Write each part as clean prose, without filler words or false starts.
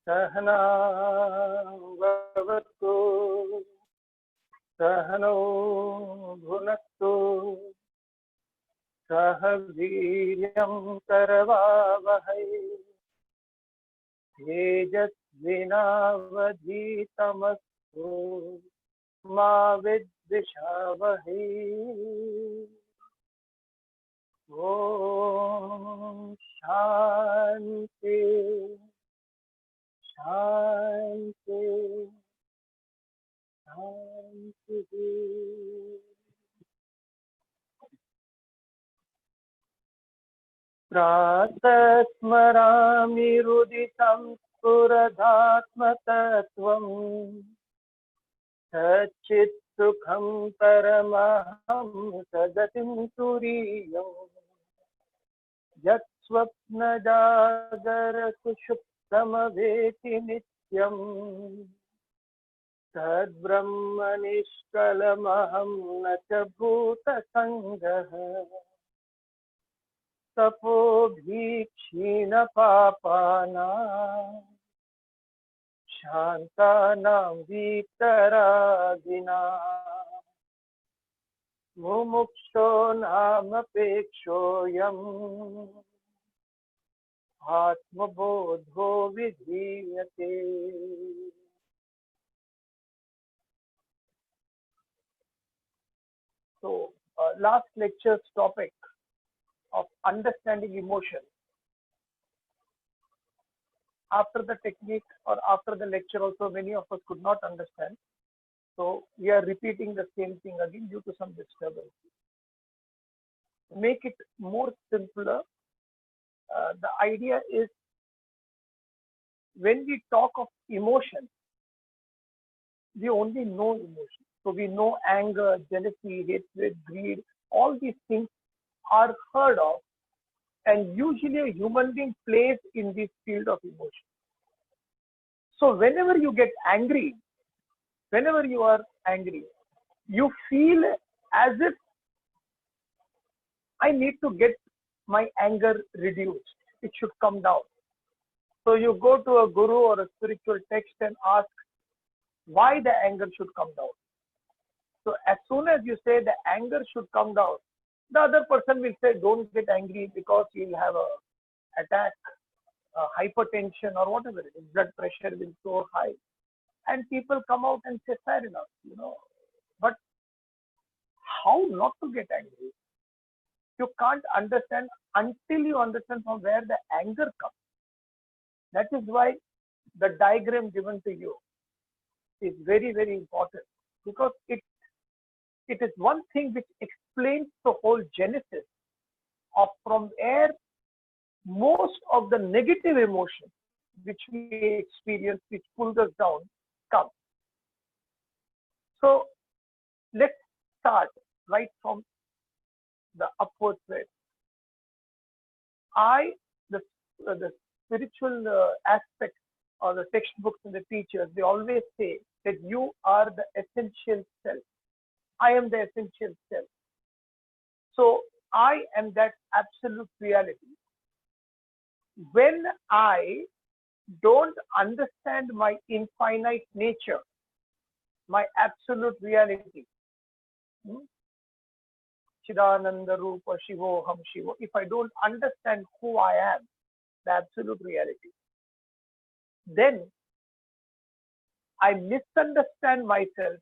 सहना भवतु सहनौ भुनक्तु सह वीर्यं करवावहै तेजस्विनावधीतमस्तु मा विद्विषावहै। ओम शांति शांति शांति। प्रातः स्मरामि हृदि स्फुरदात्मतत्त्वम् सच्चित् सुखं परमहं सदतिं तुरीयम् यत् स्वप्नजागरसुषुप्तमवेति नित्यम् तद्ब्रह्म निष्कलमहं न च भूतसङ्गः तपोभीक्षीणपापानां शान्तानां वीतरागिणां मुमुक्षो नामपेक्षोऽयम् आत्मबोधो विधीयते। So, last lecture's topic of understanding emotion. After the technique or after the lecture also many of us could not understand. So we are repeating the same thing again due to some disturbance. Make it more simpler. The idea is when we talk of emotion, we only know emotion. So we know anger, jealousy, hatred, greed, all these things are heard of, and usually a human being plays in this field of emotion. So whenever you get angry, whenever you are angry, you feel as if I need to get my anger reduced. It should come down. So you go to a guru or a spiritual text and ask why the anger should come down. So as soon as you say the anger should come down, the other person will say don't get angry because you'll have a attack, a hypertension or whatever it is. Blood pressure will so high. And people come out and say fair enough, But how not to get angry? You can't understand until you understand from where the anger comes. That is why the diagram given to you is very, very important, because it is one thing which explains the whole genesis of from where most of the negative emotions which we experience, which pulls us down, come. So let's start right from the upward thread. The spiritual aspect or the textbooks and the teachers, they always say that you are the essential self. I am the essential self. So I am that absolute reality. When I don't understand my infinite nature, my absolute reality, Chidananda Rupa Shivoham Shivo, if I don't understand who I am, the absolute reality, then I misunderstand myself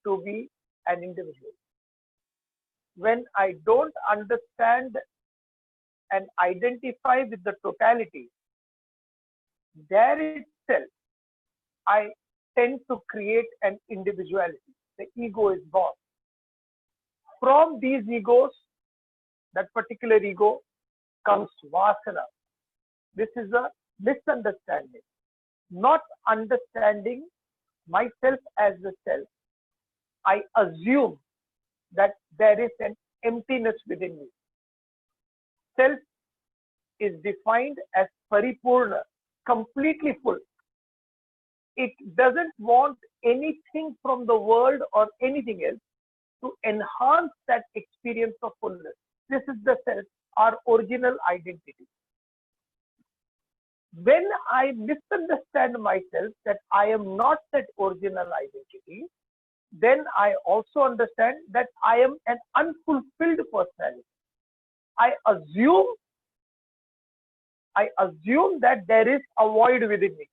to be an individual. When I don't understand and identify with the totality, there itself I tend to create an individuality. The ego is born. From these egos, that particular ego, comes vasana. This is a misunderstanding. Not understanding myself as the self, I assume that there is an emptiness within me. Self is defined as paripurna, completely full. It doesn't want anything from the world or anything else to enhance that experience of fullness. This is the self, our original identity. When I misunderstand myself that I am not that original identity, then I also understand that I am an unfulfilled personality. I assume that there is a void within me.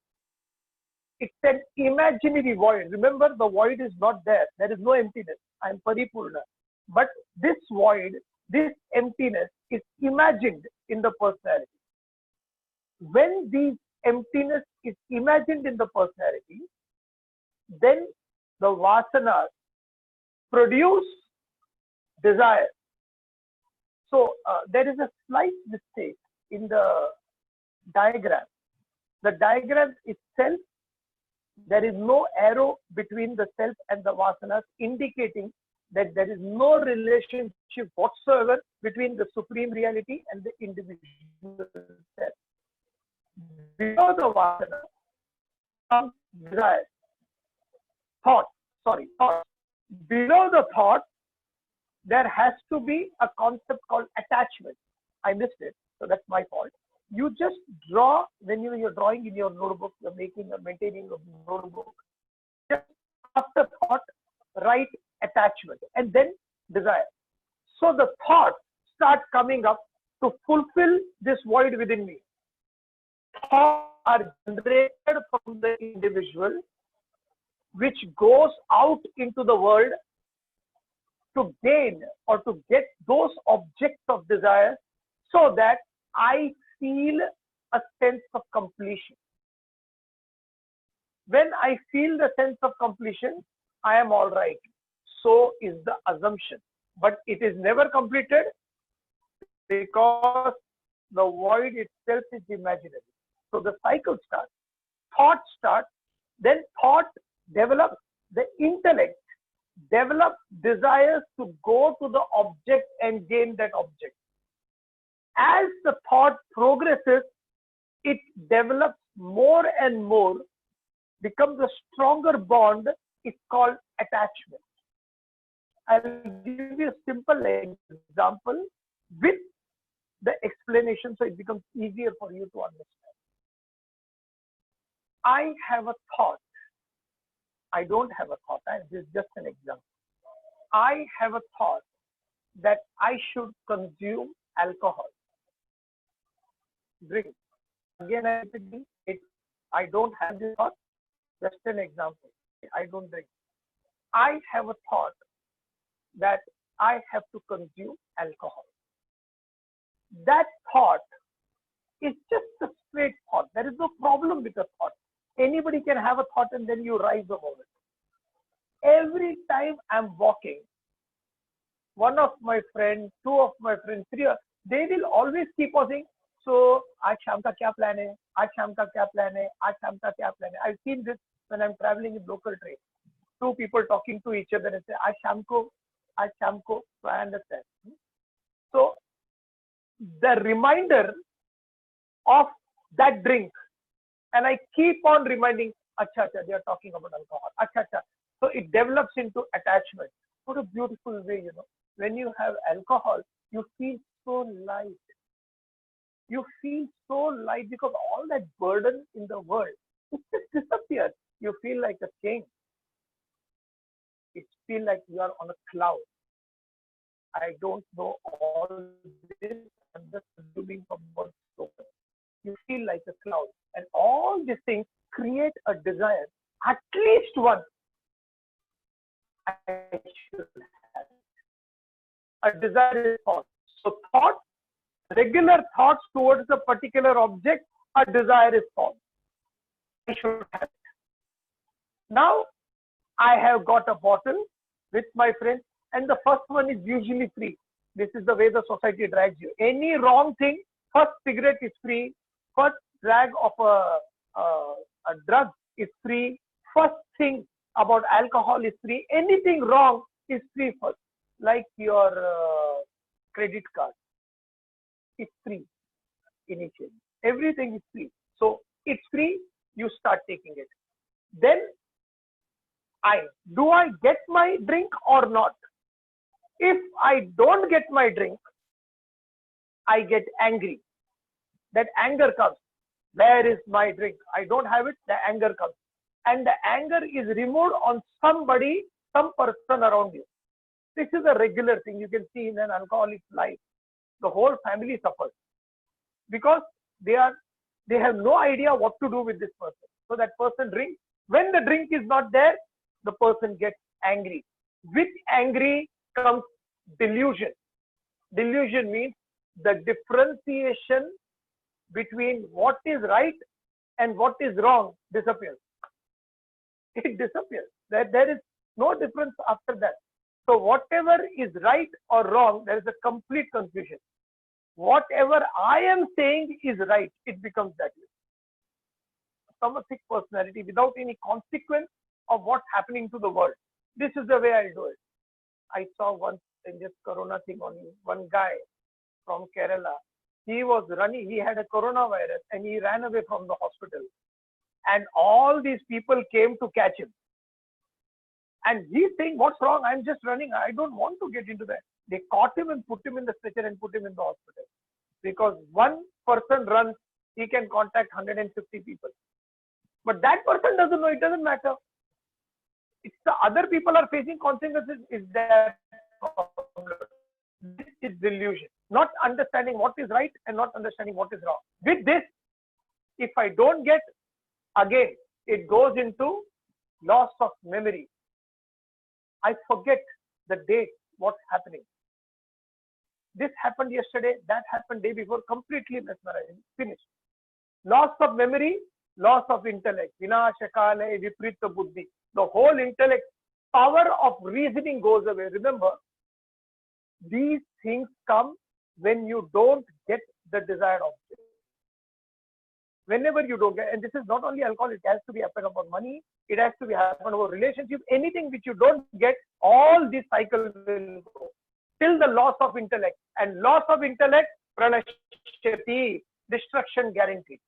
It's an imaginary void. Remember, the void is not there. There is no emptiness. I am paripurna. But this void, this emptiness is imagined in the personality. When this emptiness is imagined in the personality, then the vasanas produce desire. So there is a slight mistake in the diagram. The diagram itself, there is no arrow between the self and the vasanas, indicating that there is no relationship whatsoever between the supreme reality and the individual self. Below the vasana comes desire, thought. Below the thought, there has to be a concept called attachment. I missed it, so that's my fault. You just draw, when you're drawing in your notebook, you're maintaining a notebook. Just after thought, write attachment and then desire. So the thoughts start coming up to fulfill this void within me. Thoughts are generated from the individual, which goes out into the world to gain or to get those objects of desire, so that I feel a sense of completion. When I feel the sense of completion, I am all right. So is the assumption. But it is never completed because the void itself is imaginary. So the cycle starts. Thought starts, then thought develops, the intellect develops desires to go to the object and gain that object. As the thought progresses, it develops more and more, becomes a stronger bond. It's called attachment. I'll give you a simple example with the explanation so it becomes easier for you to understand. I have a thought. I don't have a thought. This is just an example. I have a thought that I should consume alcohol. Drink. Again, I don't have this thought. Just an example. I don't drink. I have a thought that I have to consume alcohol. That thought is just a straight thought. There is no problem with the thought. Anybody can have a thought and then you rise above it. Every time I'm walking, one of my friends, two of my friends, three, they will always keep on saying, so, aaj sham ka kya plan hai? Aaj sham ka kya plan hai? Aaj sham ka kya plan hai? I've seen this when I'm traveling in local train. Two people talking to each other and say, aaj sham ko. So I understand. So the reminder of that drink, and I keep on reminding, acha, they are talking about alcohol. Acha. So it develops into attachment. What a beautiful way, When you have alcohol, you feel so light. You feel so light because all that burden in the world, it just disappears. You feel like a king. It feels like you are on a cloud. I don't know all this. I'm just assuming from what's spoken. You feel like a cloud. And all these things create a desire. At least one. I should have. A desire is thought. So thought, regular thoughts towards a particular object, a desire is thought. I should have it. Now, I have got a bottle with my friends, and the first one is usually free. This is the way the society drags you. Any wrong thing, first cigarette is free, first drag of a drug is free, first thing about alcohol is free, anything wrong is free first, like your credit card. It's free initially. Everything is free. So it's free, you start taking it. Then do I get my drink or not? If I don't get my drink, I get angry. That anger comes. Where is my drink? I don't have it, the anger comes. And the anger is removed on somebody, some person around you. This is a regular thing you can see in an alcoholic's life. The whole family suffers because they have no idea what to do with this person. So that person drinks. When the drink is not there, the person gets angry. With angry comes delusion. Delusion means the differentiation between what is right and what is wrong disappears. It disappears. There is no difference after that. So whatever is right or wrong, there is a complete confusion. Whatever I am saying is right, it becomes that way. Tamastic personality without any consequence of what's happening to the world. This is the way I do it. I saw once in this corona thing on one guy from Kerala. He was running, he had a coronavirus and he ran away from the hospital. And all these people came to catch him. And he's saying, what's wrong? I'm just running. I don't want to get into that. They caught him and put him in the stretcher and put him in the hospital. Because one person runs, he can contact 150 people. But that person doesn't know, it doesn't matter. It's the other people are facing consequences is their problem. This is delusion. Not understanding what is right and not understanding what is wrong. With this, if I don't get, again, it goes into loss of memory. I forget the date, what's happening. This happened yesterday, that happened day before, completely mesmerizing, finished. Loss of memory, loss of intellect. Vinashakale viprita buddhi. The whole intellect, power of reasoning goes away. Remember, these things come when you don't get the desired object. Whenever you don't get, and this is not only alcohol, it has to be happen about money, it has to be happen about relationship, anything which you don't get, all these cycles will go. Till the loss of intellect. And loss of intellect, pranashyati, destruction guaranteed.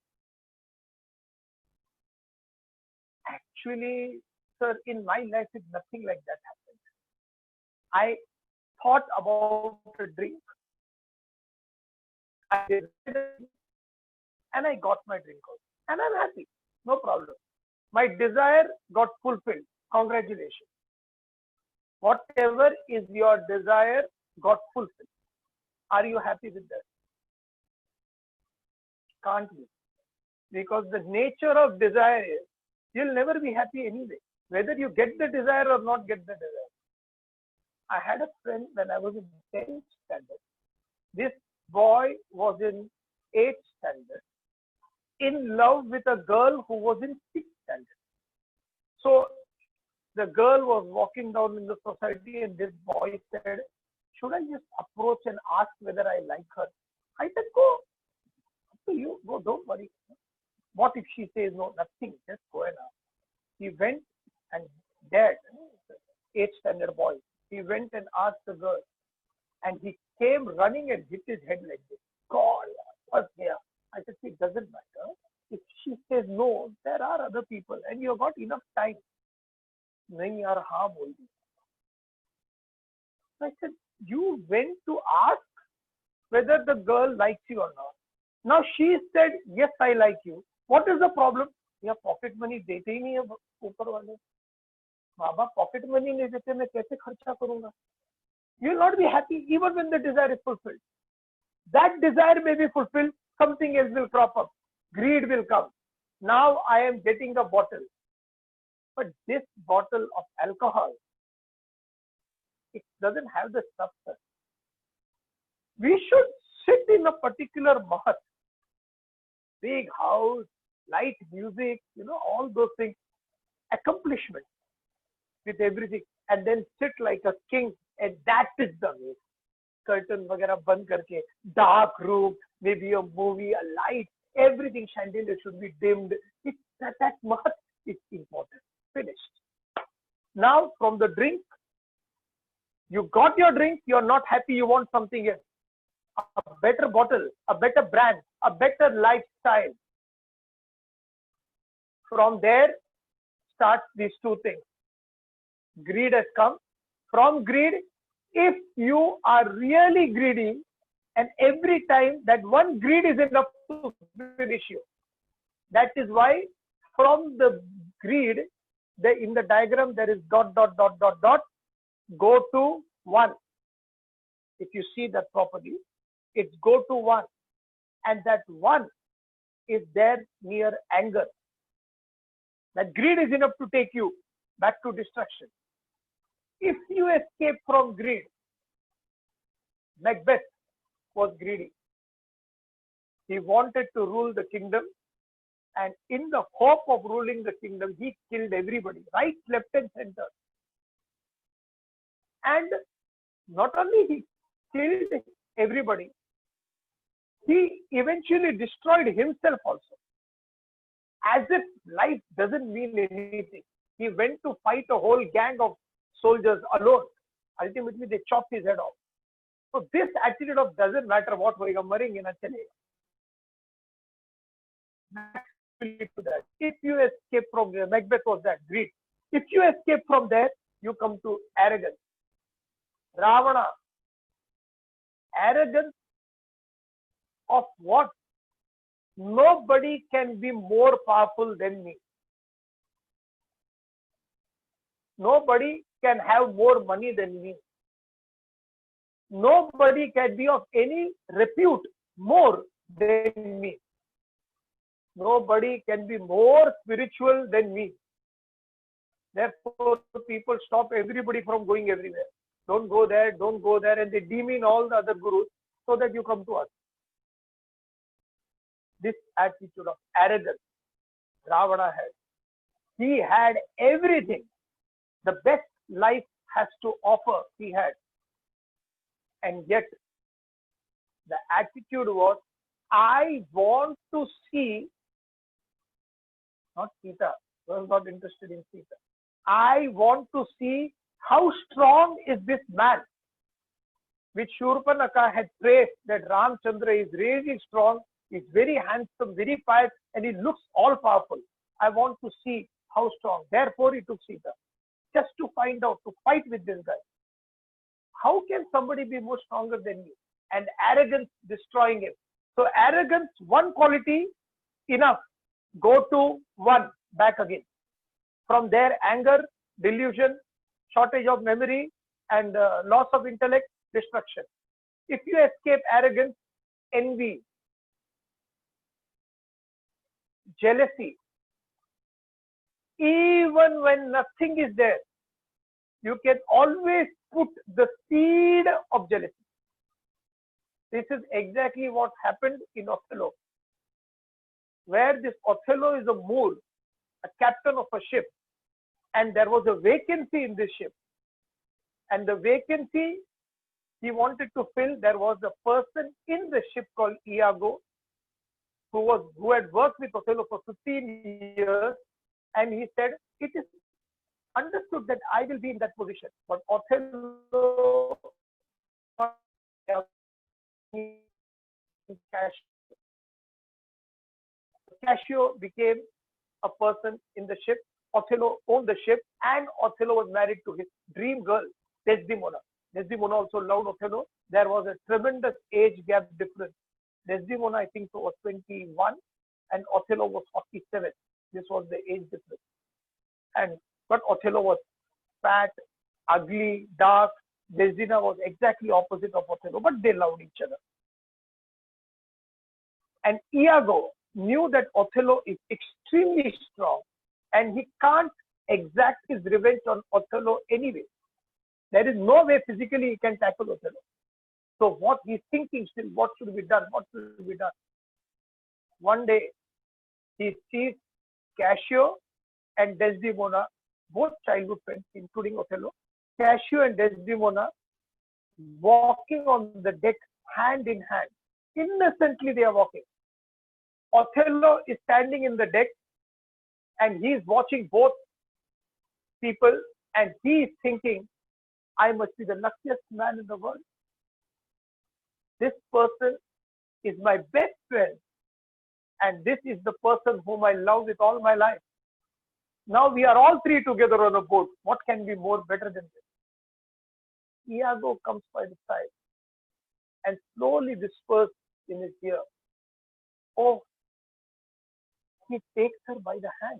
Actually, sir, in my life, nothing like that happened. I thought about a drink. I did it, and I got my drink out. And I'm happy. No problem. My desire got fulfilled. Congratulations. Whatever is your desire got fulfilled. Are you happy with that? Can't be. Because the nature of desire is, you'll never be happy anyway. Whether you get the desire or not get the desire. I had a friend when I was in 10th standard. This boy was in 8th standard, in love with a girl who was in 6th standard. So the girl was walking down in the society and this boy said, should I just approach and ask whether I like her? I said, go. Up to you. Go, don't worry. What if she says no? Nothing. Just go and ask. He went and dad, 8th standard boy, he went and asked the girl. And he came running and hit his head like this. God, what's here? I said, it doesn't matter. If she says no, there are other people and you've got enough time. Nahi yaar, haan bol di. I said, you went to ask whether the girl likes you or not. Now she said, yes, I like you. What is the problem? Yeah, pocket money dete hi nahi hai upar wale. Baba, pocket money nahi dete, main kaise kharcha karunga? You will not be happy even when the desire is fulfilled. That desire may be fulfilled, something else will crop up. Greed will come. Now I am getting a bottle. But this bottle of alcohol, it doesn't have the substance. We should sit in a particular mahat, big house, light music, all those things, accomplishment with everything, and then sit like a king, and that is the way. Curtain vagara band karke, dark room, maybe a movie, a light, everything, chandelier should be dimmed. That mahat is important. Finished. Now from the drink, you got your drink, you're not happy, you want something else. A better bottle, a better brand, a better lifestyle. From there starts these two things. Greed has come. From greed, if you are really greedy, and every time that one greed is enough to finish you. That is why from the greed, in the diagram there is dot, dot, dot, dot, dot, go to 1. If you see that properly, it's go to 1. And that 1 is there near anger. That greed is enough to take you back to destruction. If you escape from greed, Macbeth was greedy. He wanted to rule the kingdom, and in the hope of ruling the kingdom, he killed everybody, right, left, and center. And not only he killed everybody, he eventually destroyed himself also. As if life doesn't mean anything. He went to fight a whole gang of soldiers alone. Ultimately, they chopped his head off. So this attitude of doesn't matter what hoega, marenga na chalega. To that. If you escape from there, Macbeth was that greed. If you escape from there, you come to arrogance. Ravana. Arrogance of what? Nobody can be more powerful than me. Nobody can have more money than me. Nobody can be of any repute more than me. Nobody can be more spiritual than me. Therefore, people stop everybody from going everywhere. Don't go there, don't go there, and they demean all the other gurus so that you come to us. This attitude of arrogance Ravana had. He had everything. The best life has to offer, he had. And yet, the attitude was, I want to see, not Sita, I was not interested in Sita. I want to see how strong is this man, which Shurpanakha had praised that Ramchandra is really strong, he's very handsome, very pious, and he looks all powerful. I want to see how strong. Therefore, he took Sita, just to find out, to fight with this guy. How can somebody be more stronger than you? And arrogance destroying him. So arrogance, one quality, enough. Go to 1, back again. From there, anger, delusion, shortage of memory, and loss of intellect, destruction. If you escape arrogance, envy, jealousy, even when nothing is there, you can always put the seed of jealousy. This is exactly what happened in Othello, where this Othello is a Moor, a captain of a ship, and there was a vacancy in this ship. And the vacancy he wanted to fill, there was a person in the ship called Iago, who had worked with Othello for 15 years, and he said, it is understood that I will be in that position. But Othello Cassio became a person in the ship. Othello owned the ship, and Othello was married to his dream girl, Desdemona. Desdemona also loved Othello. There was a tremendous age gap difference. Desdemona, I think, was 21, and Othello was 47. This was the age difference. But Othello was fat, ugly, dark. Desdemona was exactly opposite of Othello, but they loved each other. And Iago knew that Othello is extremely strong, and he can't exact his revenge on Othello anyway. There is no way physically he can tackle Othello. So what he's thinking still, what should be done? What should be done? One day, he sees Cassio and Desdemona, both childhood friends, including Othello. Cassio and Desdemona walking on the deck hand in hand. Innocently they are walking. Othello is standing in the deck, and he is watching both people, and he is thinking, I must be the luckiest man in the world. This person is my best friend, and this is the person whom I love with all my life. Now we are all three together on a boat. What can be more better than this? Iago comes by the side and slowly whispers in his ear, oh, he takes her by the hand.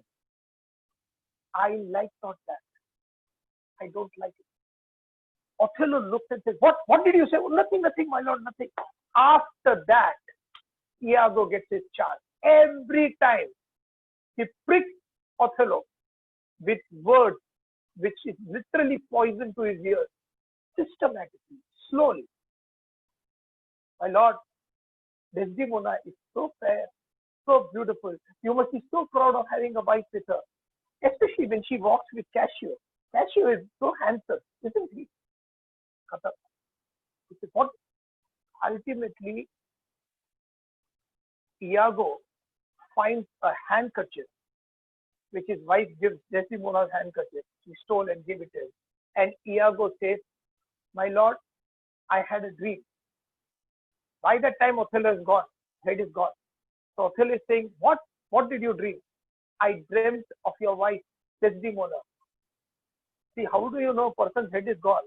I like not that. I don't like it. Othello looks and says, what did you say? Oh, nothing, my lord, nothing. After that, Iago gets his chance. Every time he pricks Othello with words which is literally poison to his ears, systematically, slowly. My lord, Desdemona is so fair, so beautiful. You must be so proud of having a wife with her, especially when she walks with Cassio. Cassio is so handsome, isn't he? What ultimately Iago finds a handkerchief, which his wife gives Desdemona's handkerchief. She stole and gave it to him. And Iago says, my lord, I had a dream. By that time, Othello is gone. Head is gone. So Othello is saying, what did you dream? I dreamt of your wife, Desdemona. See, how do you know a person's head is gone?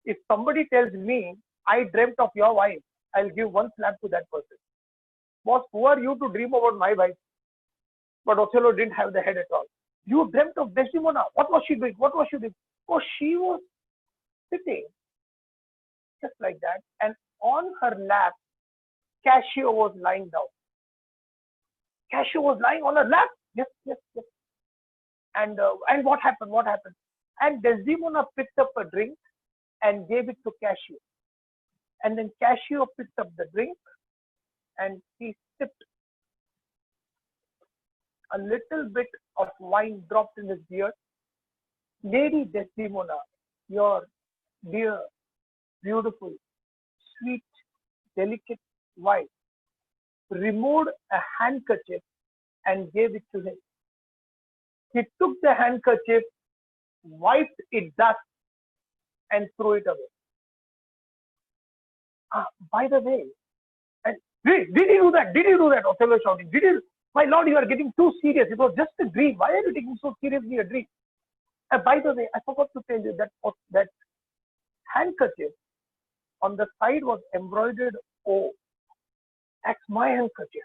If somebody tells me, I dreamt of your wife, I'll give one slap to that person. Boss, who are you to dream about my wife? But Othello didn't have the head at all. You dreamt of Desdemona. What was she doing? Oh, she was sitting just like that. And on her lap, Cassio was lying down. Cassio was lying on her lap. Yes. And what happened? And Desdemona picked up a drink and gave it to Cassio. And then Cassio picked up the drink and he sipped. A little bit of wine dropped in his beard. Lady Desdemona, your dear, beautiful, sweet, delicate wife, removed a handkerchief and gave it to him. He took the handkerchief, wiped it dust, and threw it away. By the way, and did he do that? Othello shouting. My lord, you are getting too serious. It was just a dream. Why are you taking so seriously a dream? And by the way, I forgot to tell you that handkerchief on the side was embroidered O. That's my handkerchief.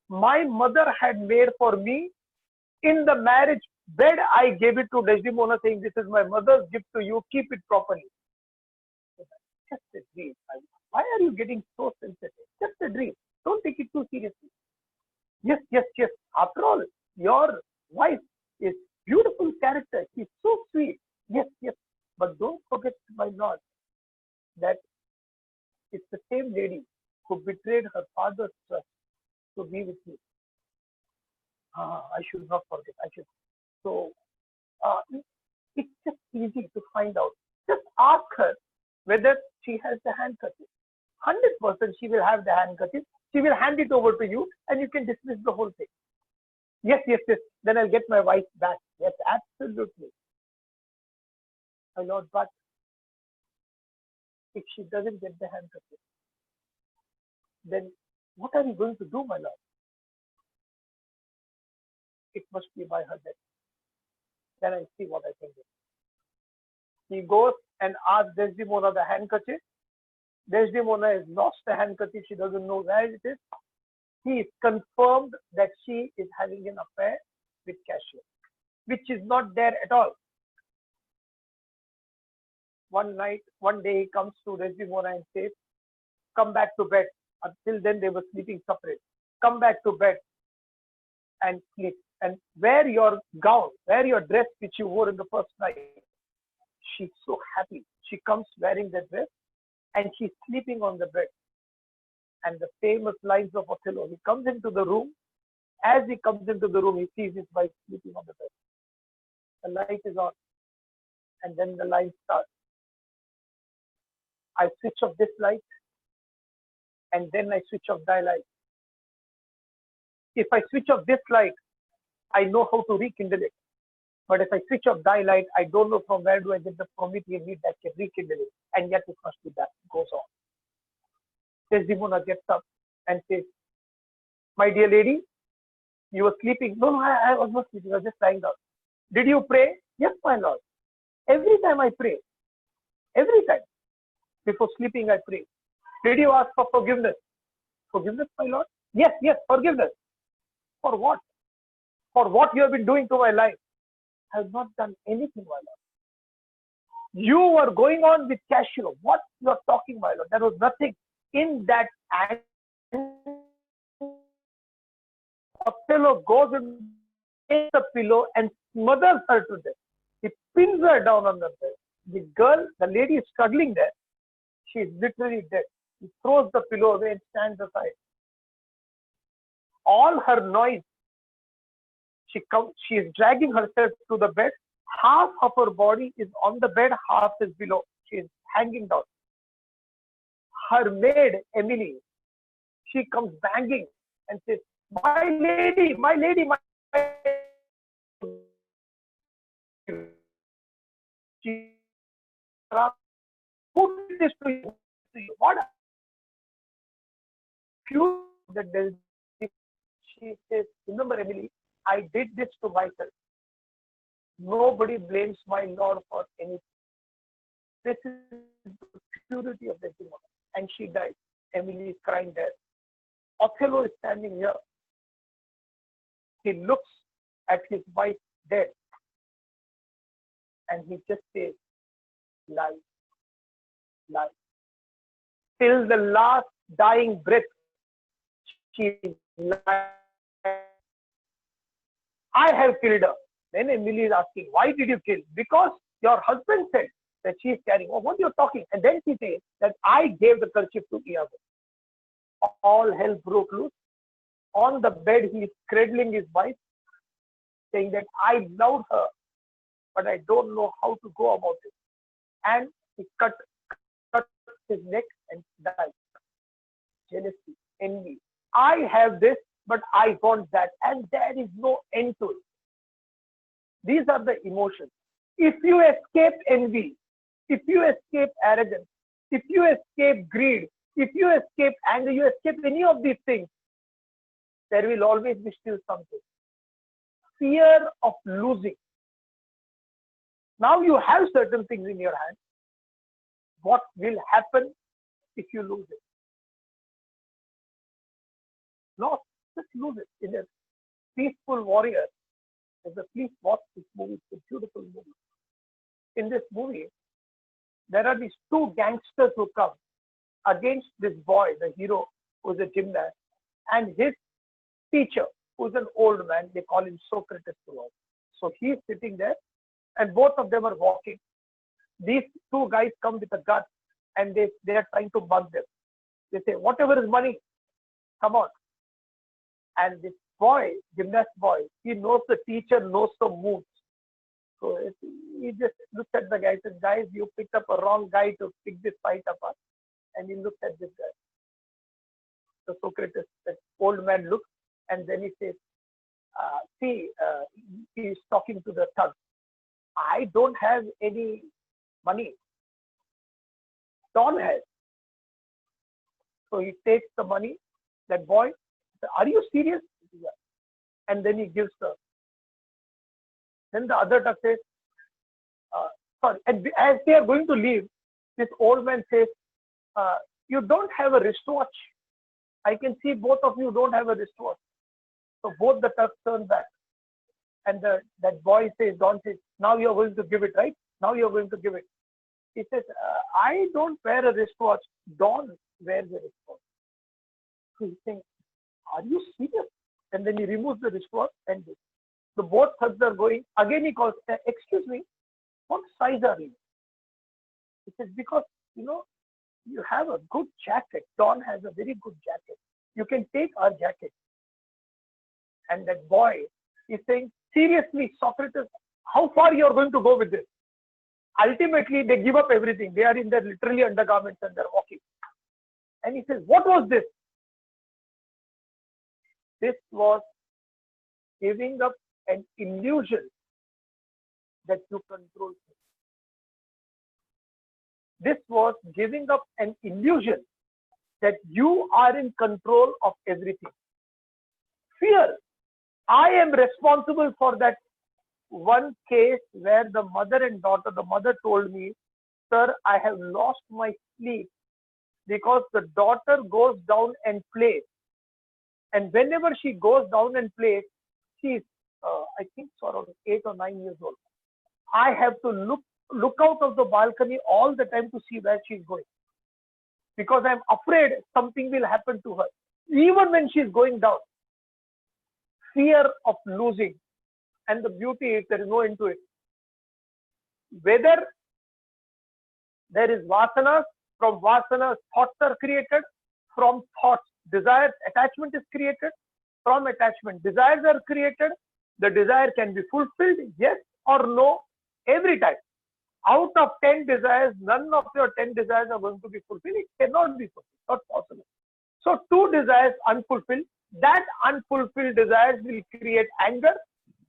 My mother had made for me in the marriage bed. I gave it to Desdemona saying, this is my mother's gift to you. Keep it properly. Just a dream. Why are you getting so sensitive? Just a dream. Don't take it too seriously. Yes. After all, your wife is beautiful character. She's so sweet. Yes. But don't forget, my lord, that it's the same lady who betrayed her father's trust to be with you. I should not forget. So, it's just easy to find out. Just ask her whether she has the handkerchief. 100% she will have the handkerchief. She will hand it over to you and you can dismiss the whole thing. Yes. Then I'll get my wife back. Yes, absolutely. My lord, but if she doesn't get the handkerchief, then what are you going to do, my lord? It must be by her death. Then I see what I can do. He goes and asks Desdemona the handkerchief. Desdemona has lost the handkerchief. She doesn't know where it is. He is confirmed that she is having an affair with Cassio, which is not there at all. One day he comes to Desdemona and says, come back to bed. Until then they were sleeping separate. Come back to bed and sleep. And wear your gown, wear your dress which you wore in the first night. She's so happy. She comes wearing the dress and she's sleeping on the bed. And the famous lines of Othello, he comes into the room. As he comes into the room, he sees his wife sleeping on the bed. The light is on. And then the line starts. I switch off this light and then I switch off thy light. If I switch off this light, I know how to rekindle it. But if I switch off thy light, I don't know from where do I get the Promethean heat that can rekindle it. And yet it must be that. Goes on. Desdemona gets up and says, my dear lady, you were sleeping. No, I was not sleeping. I was just lying down. Did you pray? Yes, my lord. Every time I pray. Every time. Before sleeping, I pray. Did you ask for forgiveness? Forgiveness, my lord? Yes, forgiveness. For what? for what you have been doing to my life. I have not done anything, my lord. You were going on with Cassio. What you are talking, my lord? There was nothing in that anger. Othello goes and takes the pillow and smothers her to death. He pins her down on the bed. The girl, the lady is struggling there. She is literally dead. He throws the pillow away and stands aside. All her noise, she is dragging herself to the bed. Half of her body is on the bed, half is below. She is hanging down. Her maid, Emily, she comes banging and says, my lady, my lady, my she who did this to you? What? She says, remember, Emily, I did this to myself. Nobody blames my Lord for anything. This is the purity of the demon. And she died. Emily is crying there. Othello is standing here. He looks at his wife dead. And he just says, lie, lie. Till the last dying breath, she lied. I have killed her. Then Emily is asking, why did you kill? Because your husband said that she is carrying. Oh, what are you talking? And then she says that I gave the kerchief to Iago. All hell broke loose. On the bed, he is cradling his wife, saying that I loved her, but I don't know how to go about it. And he cut his neck and died. Jealousy, envy. I have this, but I want that. And there is no end to it. These are the emotions. If you escape envy, if you escape arrogance, if you escape greed, if you escape anger, you escape any of these things, there will always be still something. Fear of losing. Now you have certain things in your hand. What will happen if you lose it? No, just lose it. In a Peaceful Warrior, please watch this movie. It's a beautiful movie. In this movie, there are these two gangsters who come against this boy, the hero, who's a gymnast, and his teacher, who's an old man. They call him Socrates. So he's sitting there, and both of them are walking. These two guys come with a gun, and they are trying to mug them. They say, whatever is money, come on. And this boy, gymnast boy, he knows the teacher knows the moves. So he just looks at the guy and says, guys, you picked up a wrong guy to pick this fight apart. And he looks at this guy. So Socrates, that old man looks, and then he says, he is talking to the thug. I don't have any money. Don has. So he takes the money. That boy, are you serious? And then he gives her. Then the other thug says, sorry. And as they are going to leave, this old man says, you don't have a wristwatch. I can see both of you don't have a wristwatch. So both the thugs turn back. And that boy says, Don says, now you're going to give it, right? Now you're going to give it. He says, I don't wear a wristwatch. Don wears a wristwatch. So he's saying, are you serious? And then he removes the wristwatch and this. So both thugs are going. Again he calls, excuse me, what size are you? He says, because, you have a good jacket. Don has a very good jacket. You can take our jacket. And that boy is saying, seriously, Socrates, how far you are going to go with this? Ultimately, they give up everything. They are in their literally undergarments and they're walking. And he says, what was this? This was giving up an illusion that you control things. This was giving up an illusion that you are in control of everything. Fear. I am responsible for that one case where the mother and daughter, the mother told me, sir, I have lost my sleep because the daughter goes down and plays. And whenever she goes down and plays, she is I think so around 8 or 9 years old. I have to look out of the balcony all the time to see where she's going because I'm afraid something will happen to her. Even when she's going down, fear of losing, and the beauty is there is no end to it. Whether there is vasanas, from vasanas, thoughts are created, from thoughts, desires, attachment is created, from attachment, desires are created. The desire can be fulfilled, yes or no, every time. Out of 10 desires, none of your 10 desires are going to be fulfilled. It cannot be fulfilled, not possible. So, 2 desires unfulfilled. That unfulfilled desires will create anger.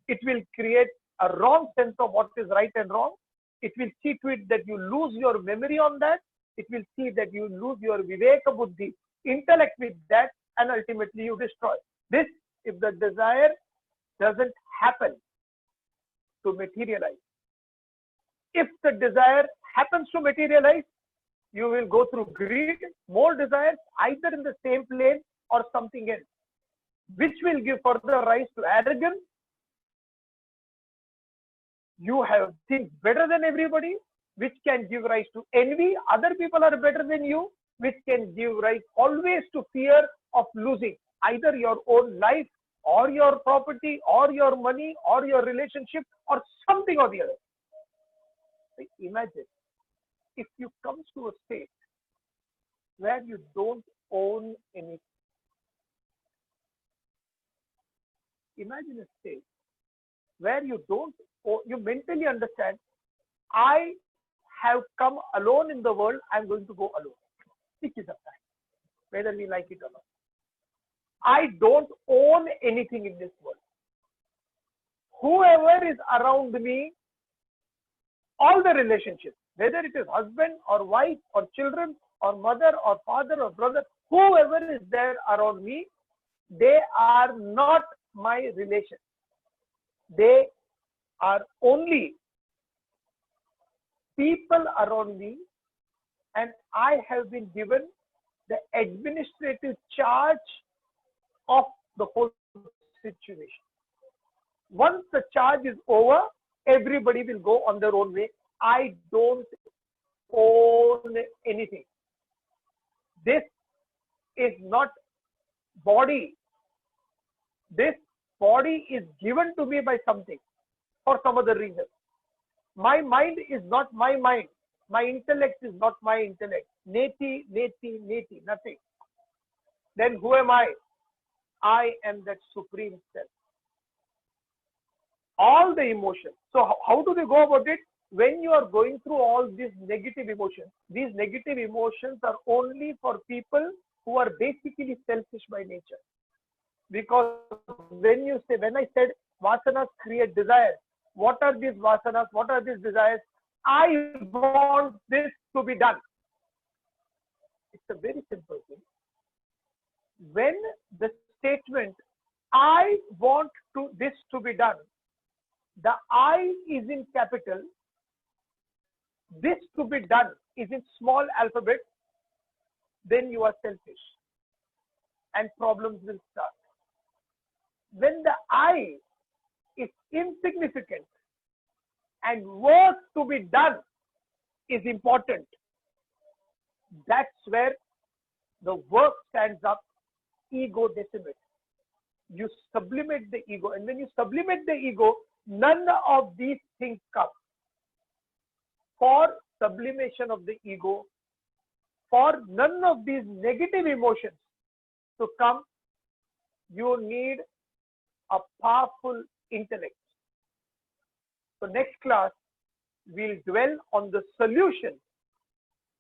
It will create a wrong sense of what is right and wrong. It will see to it that you lose your memory on that. It will see that you lose your viveka buddhi, intellect with that, and ultimately you destroy. This, if the desire doesn't happen to materialize. If the desire happens to materialize, you will go through greed, more desires, either in the same plane or something else, which will give further rise to arrogance. You have things better than everybody, which can give rise to envy. Other people are better than you, which can give rise always to fear of losing either your own life or your property or your money or your relationship or something or the other. Imagine if you come to a state where you don't own anything. Imagine a state where you don't own, you mentally understand, I have come alone in the world, I'm going to go alone. It is a fact, whether we like it or not. I don't own anything in this world. Whoever is around me, all the relationships, whether it is husband or wife or children or mother or father or brother, whoever is there around me, they are not my relation. They are only people around me, and I have been given the administrative charge of the whole situation. Once the charge is over, everybody will go on their own way. I don't own anything. This is not body. This body is given to me by something for some other reason. My mind is not my mind. My intellect is not my intellect. Neti, nothing. Then who am I? I am that supreme self. All the emotions. So how do they go about it? When you are going through all these negative emotions are only for people who are basically selfish by nature. Because when I said vasanas create desires, what are these vasanas? What are these desires? I want this to be done. It's a very simple thing. When the statement, I want this to be done, the I is in capital, this to be done is in small alphabet, then you are selfish and problems will start. When the I is insignificant and work to be done is important, that's where the work stands up, ego decimates. You sublimate the ego, and when you sublimate the ego, none of these things come. For sublimation of the ego, for none of these negative emotions to come, you need a powerful intellect. So next class, we'll dwell on the solution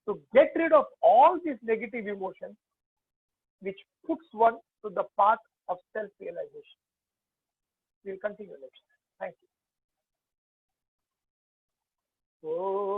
to get rid of all these negative emotions, which puts one to the path of self-realization. We'll continue next time. Thank you. Oh.